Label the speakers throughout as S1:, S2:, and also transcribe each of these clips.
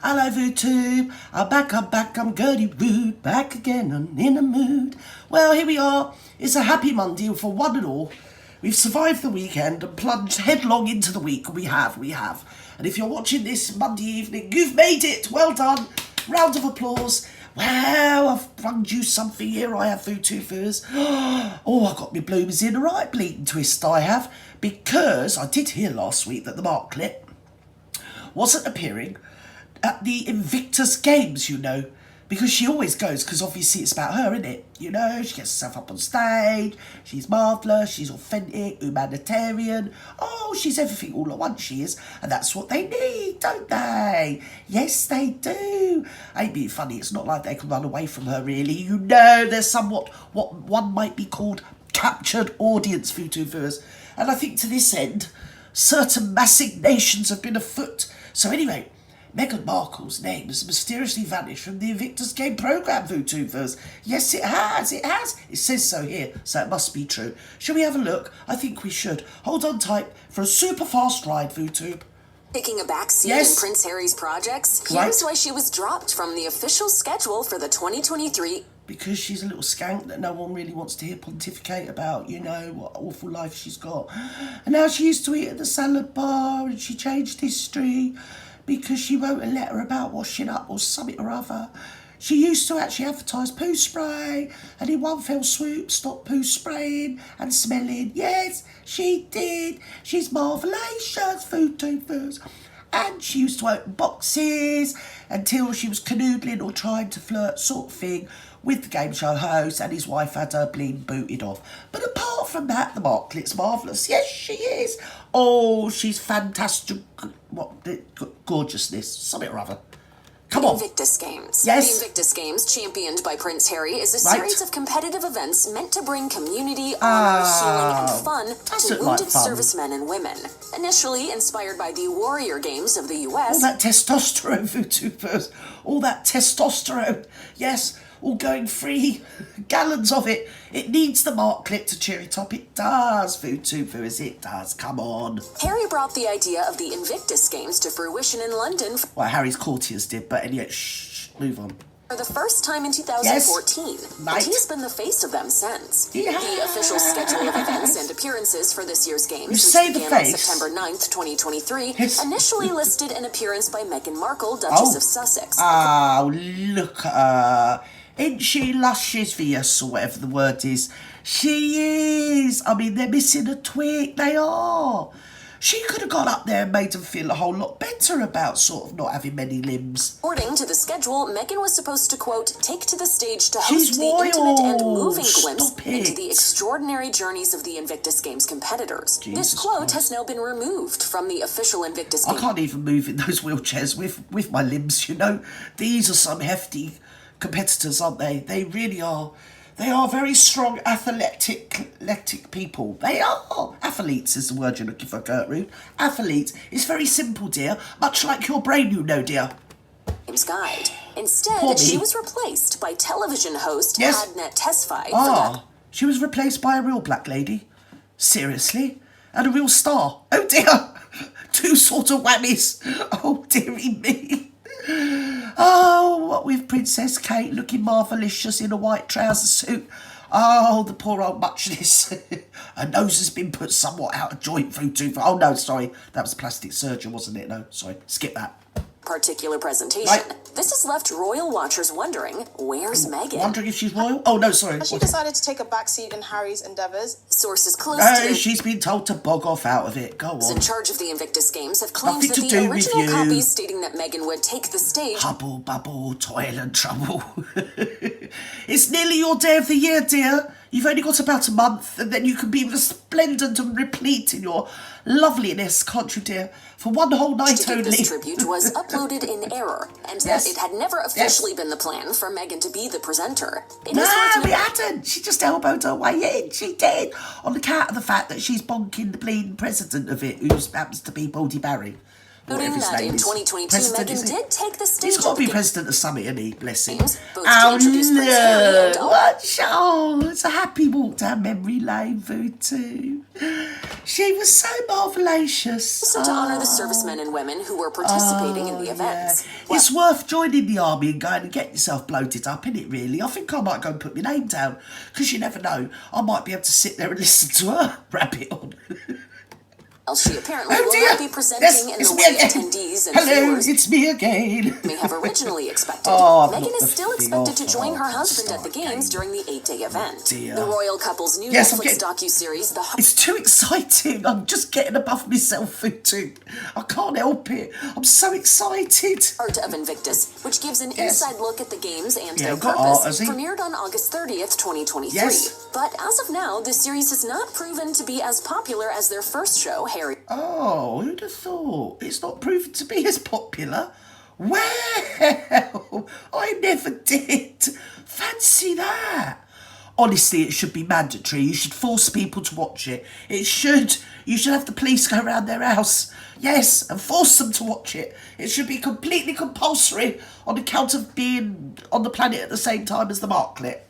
S1: Hello YouTube, I'm back, I'm Gertie Rude, back again and in a mood. Well, here we are, it's a happy Monday for one and all. We've survived the weekend and plunged headlong into the week, we have. And if you're watching this Monday evening, you've made it, well done, round of applause. Well, I've brung you something here, I have YouTubers. Oh, I got my bloomers in a right bleeding twist, I have. Because I did hear last week that the Marklet wasn't appearing at the Invictus games, you know, because she always goes, because obviously it's about her, isn't it? You know, she gets herself up on stage, she's marvellous, she's authentic, humanitarian, oh, she's everything all at once, she is, and that's what they need, don't they? Yes, they do. Ain't being funny, it's not like they can run away from her, really, you know, there's somewhat what one might be called captured audience YouTubers, and I think to this end, certain massignations have been afoot. So anyway, Meghan Markle's name has mysteriously vanished from the Invictus game programme, YouTubers. Yes, it has. It says so here, so it must be true. Shall we have a look? I think we should. Hold on tight for a super fast ride, YouTube.
S2: Taking a backseat in Prince Harry's projects, here's why she was dropped from the official schedule for the 2023...
S1: Because she's a little skank that no one really wants to hear pontificate about, you know, what awful life she's got. And now she used to eat at the salad bar and she changed history because she wrote a letter about washing up or something or other. She used to actually advertise poo spray and in one fell swoop stopped poo spraying and smelling. Yes, she did. She's Marvellous, food tubers. And she used to open boxes until she was canoodling or trying to flirt sort of thing with the game show host, and his wife had her bling booted off. But apart from that, the Marklet's marvellous. Yes, she is. Oh, she's fantastic. What, gorgeousness, something or other. Come on.
S2: Invictus Games.
S1: Yes.
S2: The Invictus Games, championed by Prince Harry, is a series of competitive events meant to bring community, honor, healing, and fun to wounded servicemen and women. Initially inspired by the Warrior Games of the US.
S1: All that testosterone, YouTubers. All that testosterone. Yes, all going free. Gallons of it. It needs the Marklet to cheer it up. It does, YouTubers. It does. Come on.
S2: Harry brought the idea of the Invictus Games to fruition in London.
S1: Well, Harry's courtiers did, but anyway, shh, move on.
S2: For the first time in 2014, and he's been the face of them since. The official schedule of events and appearances for this year's games, which began on September 9th, 2023, initially listed an appearance by Meghan Markle, Duchess of Sussex.
S1: Oh, look at her. Isn't she luscious, or whatever the word is? She is. I mean, they're missing a twig. They are. She could have gone up there and made them feel a whole lot better about sort of not having many limbs.
S2: According to the schedule, Meghan was supposed to, quote, take to the stage to host the intimate and moving glimpse into the extraordinary journeys of the Invictus Games competitors. This quote has now been removed from the official Invictus Games.
S1: I can't even move in those wheelchairs with my limbs, you know. These are some hefty competitors, aren't they? They really are. They are very strong, athletic people. They are. Athletes is the word you're looking for, Gertrude. Athletes. It's very simple, dear. Much like your brain, you know, dear.
S2: Guide. Instead, she was replaced by television host Adnet Tesfaye.
S1: She was replaced by a real black lady. Seriously? And a real star. Oh, dear. Two sort of whammies. Oh, dearie me. Oh, what with Princess Kate looking marvellous in a white trouser suit. Oh, the poor old muchness. Her nose has been put somewhat out of joint through tooth. Oh, no, sorry. That was plastic surgery, wasn't it? No, sorry. Skip that.
S2: Particular presentation. This has left royal watchers wondering, where's Meghan?
S1: Wondering if she's royal? Oh, no, sorry.
S3: Has she decided to take a backseat in Harry's endeavours?
S2: Sources close to...
S1: she's been told to bog off out of it. Go on.
S2: In charge of the Invictus Games have claimed that the original copies stating that Meghan would take the stage...
S1: Hubble, bubble, toil and trouble. It's nearly your day of the year, dear. You've only got about a month, and then you can be resplendent and replete in your loveliness, can't you, dear? For one whole night only.
S2: This tribute was uploaded in error, and that it had never officially been the plan for Meghan to be the presenter.
S1: No, we hadn't. She just elbowed her way in. She did. On account of the fact that she's bonking the bleeding president of it, who happens to be Baldy Barry. whatever his
S2: that
S1: name
S2: in
S1: is.
S2: 2022,
S1: President,
S2: Meghan did take the stage.
S1: He's got to be president of something, isn't he? Bless him.
S2: Oh
S1: no! What? Oh, it's a happy walk down memory lane, Voodoo. She was so marvellous.
S2: To honor the servicemen and women who were participating in the events.
S1: Yeah. Well, it's worth joining the army and going and getting yourself bloated up, isn't it, really? I think I might go and put my name down, because you never know. I might be able to sit there and listen to her rabbit on.
S2: She apparently will not be presenting in the way attendees and viewers
S1: it's me again.
S2: may have originally expected.
S1: Oh,
S2: Meghan is still expected to join her husband at the games during the 8-day event.
S1: Dear.
S2: The royal couple's new Netflix docuseries,
S1: It's too exciting. I'm just getting above myself, Voodoo. I can't help it. I'm so excited.
S2: Art of Invictus, which gives an inside look at the games and their
S1: purpose,
S2: premiered on August 30th, 2023.
S1: Yes.
S2: But as of now, the series has not proven to be as popular as their first show, Harry.
S1: Oh, who'd have thought? It's not proven to be as popular. Well, I never did. Fancy that. Honestly, it should be mandatory. You should force people to watch it. It should. You should have the police go around their house. Yes, and force them to watch it. It should be completely compulsory on account of being on the planet at the same time as the Marklet.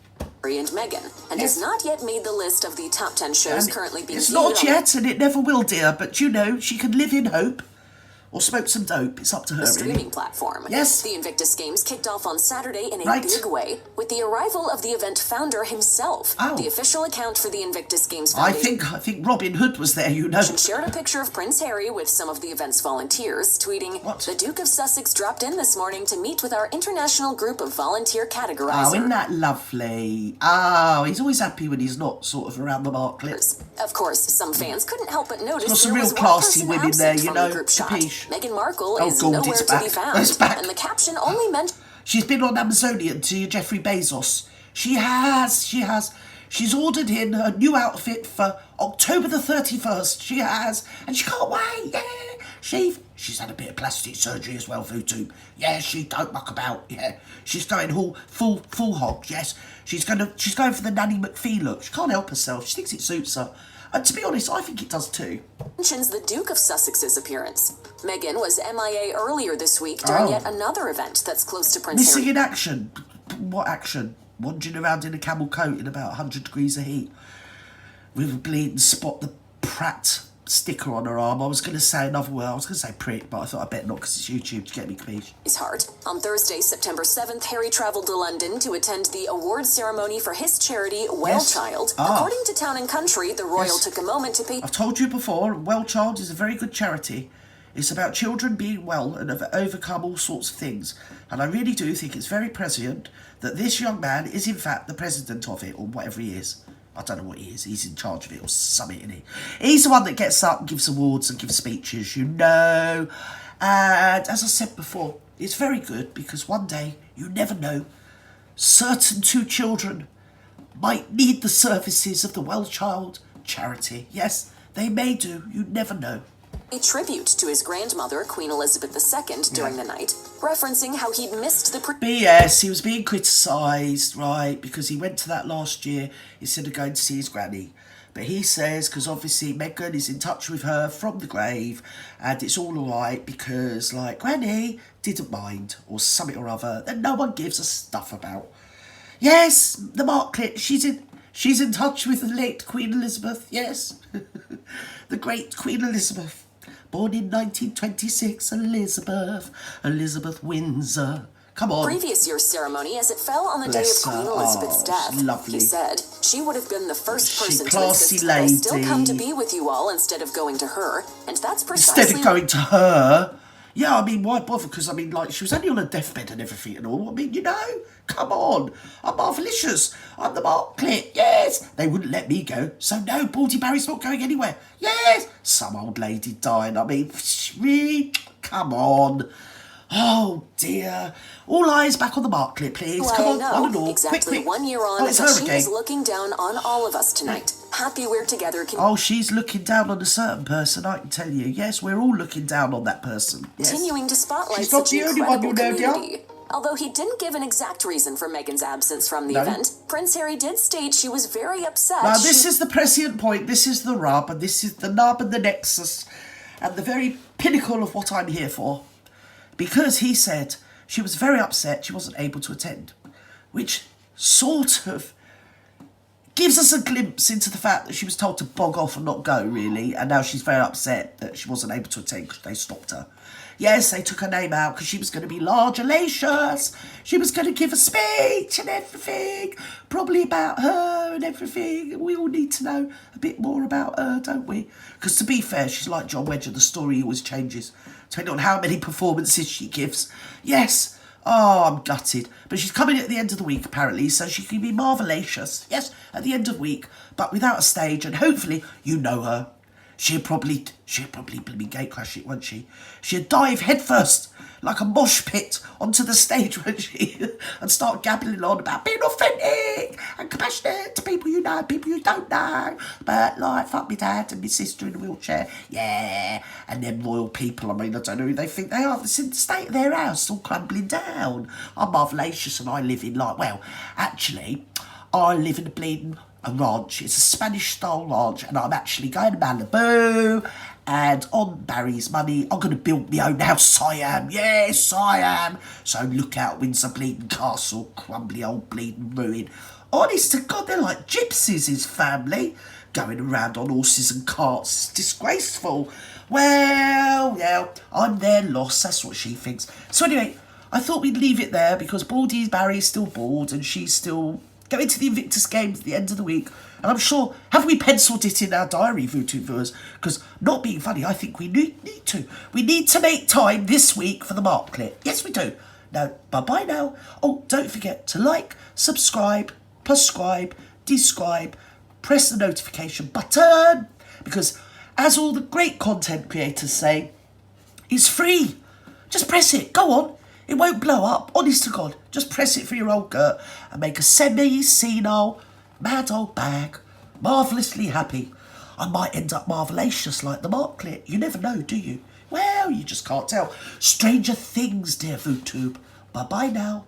S2: And Meghan, and has not yet made the list of the top 10 shows currently being
S1: It's not yet, and it never will, dear, but you know, she can live in hope. Or smoke some dope. It's up to her,
S2: the
S1: really.
S2: streaming platform.
S1: Yes.
S2: The Invictus Games kicked off on Saturday in a big way with the arrival of the event founder himself.
S1: Oh.
S2: The official account for the Invictus Games
S1: I
S2: Foundation.
S1: think Robin Hood was there, you know.
S2: Shared a picture of Prince Harry with some of the event's volunteers, tweeting, "The Duke of Sussex dropped in this morning to meet with our international group of volunteer categorizers."
S1: Oh, isn't that lovely? Oh, he's always happy when he's not sort of around the Marklet.
S2: Of course, some fans couldn't help but notice
S1: Got some
S2: there
S1: real
S2: was
S1: classy
S2: one person
S1: women there,
S2: absent
S1: you
S2: from
S1: know.
S2: the group shot.
S1: Capiche.
S2: Meghan Markle
S1: Oh,
S2: is
S1: God,
S2: nowhere
S1: it's
S2: to
S1: back.
S2: be found,
S1: It's back.
S2: and the caption only mentioned.
S1: She's been on Amazonian to Jeffrey Bezos. She has. She's ordered in her new outfit for October the 31st. She has. And she can't wait. Yeah. She's had a bit of plastic surgery as well, Voodoo. Yeah, she don't muck about. Yeah. She's going full hog, yes. She's going for the Nanny McPhee look. She can't help herself. She thinks it suits her. And to be honest, I think it does too.
S2: Mentions the Duke of Sussex's appearance. Meghan was MIA earlier this week during yet another event that's close to Prince Harry.
S1: Missing in action. What action? Wandering around in a camel coat in about 100 degrees of heat. With a bleeding spot the Pratt sticker on her arm. I was going to say another word. I was going to say prick, but I thought I better not because it's YouTube to get me capiche.
S2: His heart. On Thursday, September 7th, Harry travelled to London to attend the awards ceremony for his charity, Well Child. According to Town & Country, the royal took a moment to pay...
S1: I've told you before, Well Child is a very good charity. It's about children being well and have overcome all sorts of things. And I really do think it's very prescient that this young man is in fact the president of it, or whatever he is. I don't know what he is. He's in charge of it or something, isn't he? He's the one that gets up and gives awards and gives speeches, you know. And as I said before, it's very good because one day, you never know, certain two children might need the services of the Well Child charity. Yes, they may do. You never know.
S2: A tribute to his grandmother, Queen Elizabeth II, during the night, referencing how he'd missed the...
S1: But yes, he was being criticised, right, because he went to that last year instead of going to see his granny. But he says, because obviously Meghan is in touch with her from the grave, and it's all alright because, like, Granny didn't mind, or something or other, that no one gives a stuff about. Yes, the Marklet, she's in touch with the late Queen Elizabeth, yes. The great Queen Elizabeth. Born in 1926, Elizabeth Windsor. Come on.
S2: Previous year's ceremony as it fell on the day of Queen Elizabeth's death.
S1: Lovely.
S2: He said she would have been the first person to
S1: classy
S2: insist that I still
S1: lady.
S2: come to be with you all instead of going to her. And that's precisely...
S1: Instead of going to her. Yeah, I mean, why bother? Because, I mean, like, she was only on her deathbed and everything and all. I mean, you know, come on. I'm Marvellous. I'm the Marklet. Yes. They wouldn't let me go. So, no, Baldy Barry's not going anywhere. Yes. Some old lady dying. I mean, really? Come on. Oh, dear. All eyes back on the Marklet, please.
S2: Well,
S1: Come on,
S2: I know.
S1: one and all.
S2: Exactly
S1: Quick.
S2: 1 year on,
S1: it's
S2: but
S1: her
S2: she
S1: again.
S2: is looking down on all of us tonight. Happy we're together.
S1: Oh, she's looking down on a certain person, I can tell you. Yes, we're all looking down on that person. Yes.
S2: Continuing to spotlight
S1: She's not
S2: such
S1: the only one, you know,
S2: community.
S1: dear.
S2: Although he didn't give an exact reason for Meghan's absence from the event, Prince Harry did state she was very upset.
S1: Now, this is the prescient point. This is the rub, and this is the nub and the nexus. and the very pinnacle of what I'm here for, because he said she was very upset she wasn't able to attend, which sort of gives us a glimpse into the fact that she was told to bog off and not go, really, and now she's very upset that she wasn't able to attend because they stopped her. Yes, they took her name out because she was going to be large-alacious. She was going to give a speech and everything, probably about her and everything. We all need to know a bit more about her, don't we? Because to be fair, she's like John Wedger. The story always changes, depending on how many performances she gives. Yes. Oh, I'm gutted. But she's coming at the end of the week, apparently, so she can be marvellous. Yes, at the end of the week, but without a stage, and hopefully you know her. She'd probably blooming gate crash it, won't she? She'd dive headfirst like a mosh pit onto the stage, won't she? And start gabbling on about being authentic and compassionate to people you know, people you don't know. But like, fuck me dad and my sister in a wheelchair. Yeah. And them royal people, I mean, I don't know who they think they are. It's in the state of their house, all crumbling down. I'm marvellous and I live in like, well, actually, I live in a bleeding a ranch. It's a Spanish-style ranch, and I'm actually going to Malibu, and on Barry's money, I'm going to build my own house. I am. Yes, I am. So look out, Windsor bleeding castle, crumbly old bleeding ruin. Honest to God, they're like gypsies, his family, going around on horses and carts. It's disgraceful. Well, I'm their loss. That's what she thinks. So anyway, I thought we'd leave it there because Baldy's Barry's still bored, and she's still going to the Invictus games at the end of the week. And I'm sure, have we penciled it in our diary, Voodoo viewers? Because, not being funny, I think we need to. We need to make time this week for the Mark clip. Yes, we do. Now, bye-bye now. Oh, don't forget to like, subscribe, prescribe, describe, press the notification button. Because, as all the great content creators say, it's free. Just press it. Go on. It won't blow up, honest to God. Just press it for your old Gert and make a semi-senile, mad old bag marvellously happy. I might end up marvellous like the Mark clip. You never know, do you? Well, you just can't tell. Stranger things, dear VooTube. Bye-bye now.